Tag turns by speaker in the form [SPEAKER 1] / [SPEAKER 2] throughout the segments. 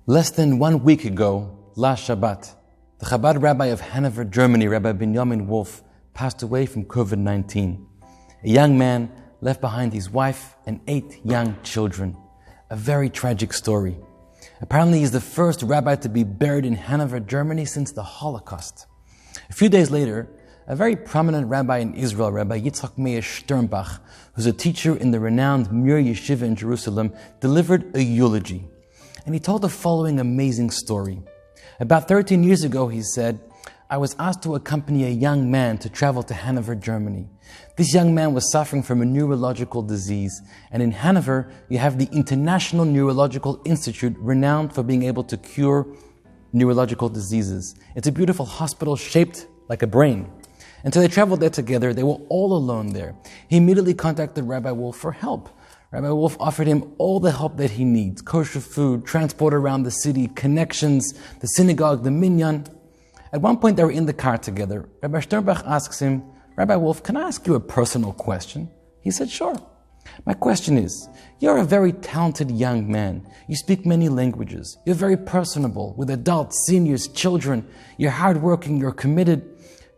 [SPEAKER 1] Less than 1 week ago, last Shabbat, the Chabad Rabbi of Hanover Germany, Rabbi Binyamin Wolf, passed away from COVID-19. A young man left behind his wife and 8 young children. A very tragic story. Apparently he's the first rabbi to be buried in Hanover Germany since the Holocaust. A few days later, a very prominent rabbi in Israel, Rabbi Yitzchak Meir Sternbach, who's a teacher in the renowned Mir Yeshiva in Jerusalem, delivered a eulogy. And he told the following amazing story. About 13 years ago, he said, I was asked to accompany a young man to travel to Hanover, Germany. This young man was suffering from a neurological disease. And in Hanover, you have the International Neurological Institute, renowned for being able to cure neurological diseases. It's a beautiful hospital shaped like a brain. And so they traveled there together. They were all alone there. He immediately contacted Rabbi Wolf for help. Rabbi Wolf offered him all the help that he needs: kosher food, transport around the city, connections, the synagogue, the minyan. At one point they were in the car together. Rabbi Sternbach asks him, Rabbi Wolf, can I ask you a personal question? He said, sure. My question is, you're a very talented young man. You speak many languages. You're very personable with adults, seniors, children. You're hardworking, you're committed.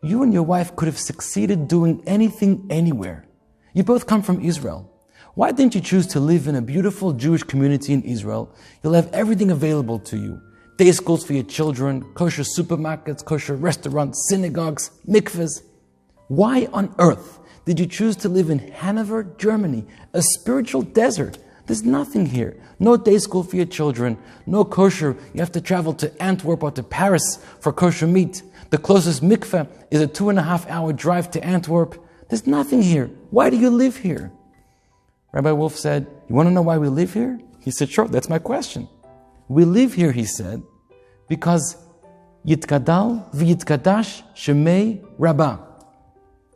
[SPEAKER 1] You and your wife could have succeeded doing anything, anywhere. You both come from Israel. Why didn't you choose to live in a beautiful Jewish community in Israel? You'll have everything available to you. Day schools for your children, kosher supermarkets, kosher restaurants, synagogues, mikvahs. Why on earth did you choose to live in Hanover, Germany, a spiritual desert? There's nothing here. No day school for your children, no kosher. You have to travel to Antwerp or to Paris for kosher meat. The closest mikveh is a 2.5-hour drive to Antwerp. There's nothing here. Why do you live here? Rabbi Wolf said, you want to know why we live here? He said, sure, that's my question. We live here, he said, because Yitkadal v'yitkadash shemei Rabbi.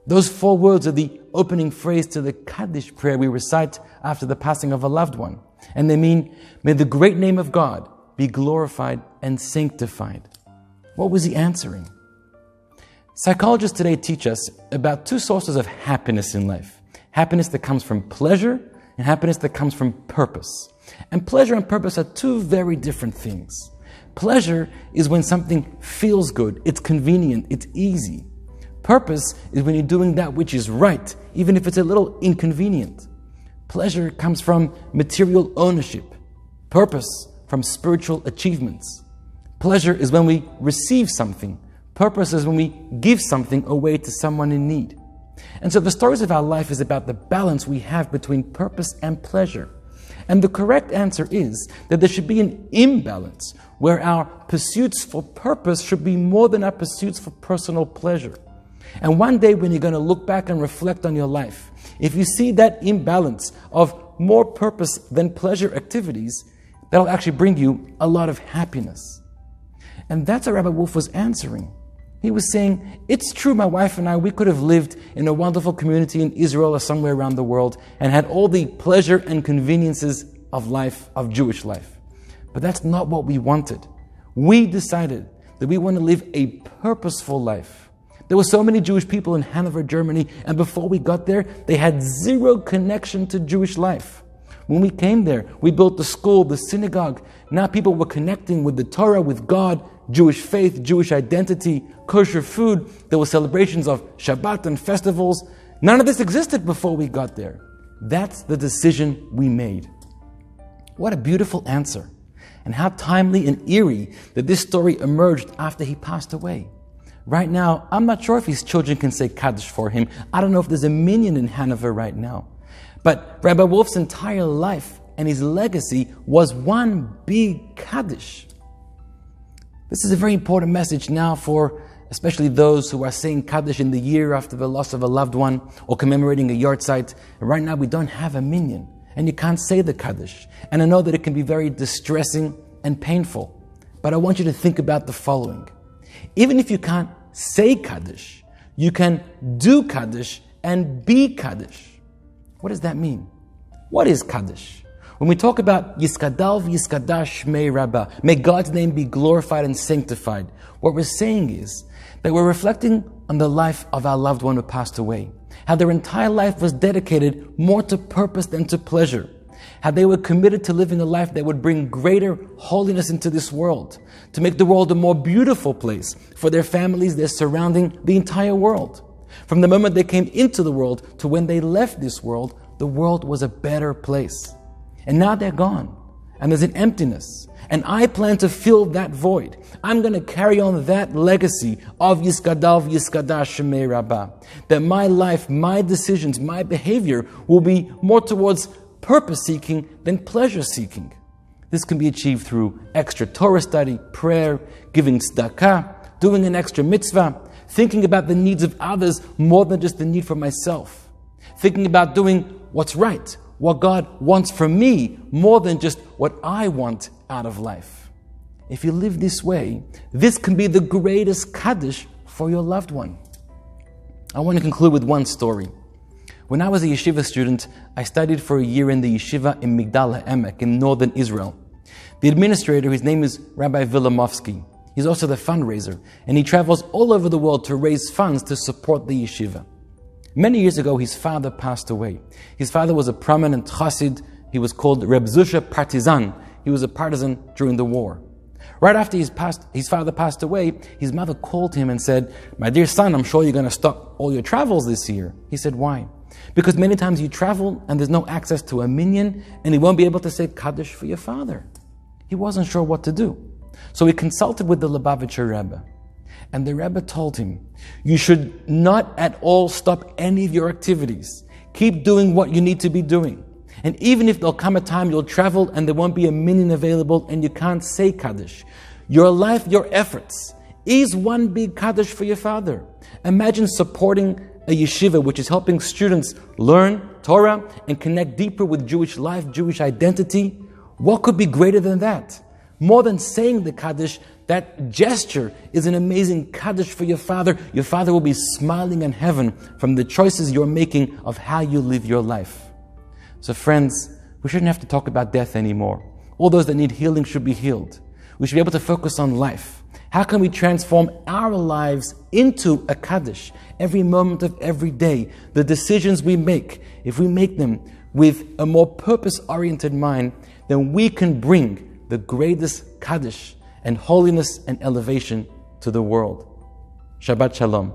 [SPEAKER 1] Those 4 words are the opening phrase to the Kaddish prayer we recite after the passing of a loved one. And they mean, may the great name of God be glorified and sanctified. What was he answering? Psychologists today teach us about 2 sources of happiness in life. Happiness that comes from pleasure and happiness that comes from purpose. And pleasure and purpose are 2 very different things. Pleasure is when something feels good, it's convenient, it's easy. Purpose is when you're doing that which is right, even if it's a little inconvenient. Pleasure comes from material ownership. Purpose from spiritual achievements. Pleasure is when we receive something. Purpose is when we give something away to someone in need. And so the stories of our life is about the balance we have between purpose and pleasure. And the correct answer is that there should be an imbalance where our pursuits for purpose should be more than our pursuits for personal pleasure. And one day when you're going to look back and reflect on your life, if you see that imbalance of more purpose than pleasure activities, that'll actually bring you a lot of happiness. And that's what Rabbi Wolf was answering. He was saying, it's true, my wife and I, we could have lived in a wonderful community in Israel or somewhere around the world and had all the pleasure and conveniences of life, of Jewish life. But that's not what we wanted. We decided that we want to live a purposeful life. There were so many Jewish people in Hanover, Germany, and before we got there, they had 0 connection to Jewish life. When we came there, we built the school, the synagogue. Now people were connecting with the Torah, with God, Jewish faith, Jewish identity, kosher food. There were celebrations of Shabbat and festivals. None of this existed before we got there. That's the decision we made. What a beautiful answer. And how timely and eerie that this story emerged after he passed away. Right now, I'm not sure if his children can say Kaddish for him. I don't know if there's a minyan in Hanover right now. But Rabbi Wolf's entire life and his legacy was one big Kaddish. This is a very important message now for especially those who are saying Kaddish in the year after the loss of a loved one or commemorating a yahrzeit. Right now we don't have a minyan and you can't say the Kaddish. And I know that it can be very distressing and painful. But I want you to think about the following. Even if you can't say Kaddish, you can do Kaddish and be Kaddish. What does that mean? What is Kaddish? When we talk about Yiskadal v'yiskadash shmei Rabbi, may God's name be glorified and sanctified, what we're saying is that we're reflecting on the life of our loved one who passed away, how their entire life was dedicated more to purpose than to pleasure, how they were committed to living a life that would bring greater holiness into this world, to make the world a more beautiful place for their families, their surrounding, the entire world. From the moment they came into the world to when they left this world, the world was a better place. And now they're gone, and there's an emptiness. And I plan to fill that void. I'm going to carry on that legacy of Yiskadal Yiskada Shemei Rabbah. That my life, my decisions, my behavior will be more towards purpose-seeking than pleasure-seeking. This can be achieved through extra Torah study, prayer, giving tzedakah, doing an extra mitzvah, thinking about the needs of others more than just the need for myself, thinking about doing what's right, what God wants from me more than just what I want out of life. If you live this way, this can be the greatest Kaddish for your loved one. I want to conclude with one story. When I was a yeshiva student, I studied for a year in the yeshiva in Migdal HaEmek in northern Israel. The administrator, his name is Rabbi Vilamovsky. He's also the fundraiser, and he travels all over the world to raise funds to support the yeshiva. Many years ago, his father passed away. His father was a prominent chassid. He was called Reb Zusha Partizan. He was a partisan during the war. Right after his father passed away, his mother called him and said, "My dear son, I'm sure you're going to stop all your travels this year." He said, "Why?" "Because many times you travel and there's no access to a minyan and you won't be able to say Kaddish for your father." He wasn't sure what to do. So he consulted with the Lubavitcher Rebbe. And the Rebbe told him, "You should not at all stop any of your activities. Keep doing what you need to be doing. And even if there'll come a time you'll travel and there won't be a minyan available and you can't say Kaddish, your life, your efforts, is one big Kaddish for your father." Imagine supporting a yeshiva which is helping students learn Torah and connect deeper with Jewish life, Jewish identity. What could be greater than that? More than saying the Kaddish, that gesture is an amazing Kaddish for your father. Your father will be smiling in heaven from the choices you're making of how you live your life. So friends, we shouldn't have to talk about death anymore. All those that need healing should be healed. We should be able to focus on life. How can we transform our lives into a Kaddish? Every moment of every day, the decisions we make, if we make them with a more purpose-oriented mind, then we can bring the greatest Kaddish and holiness and elevation to the world. Shabbat Shalom.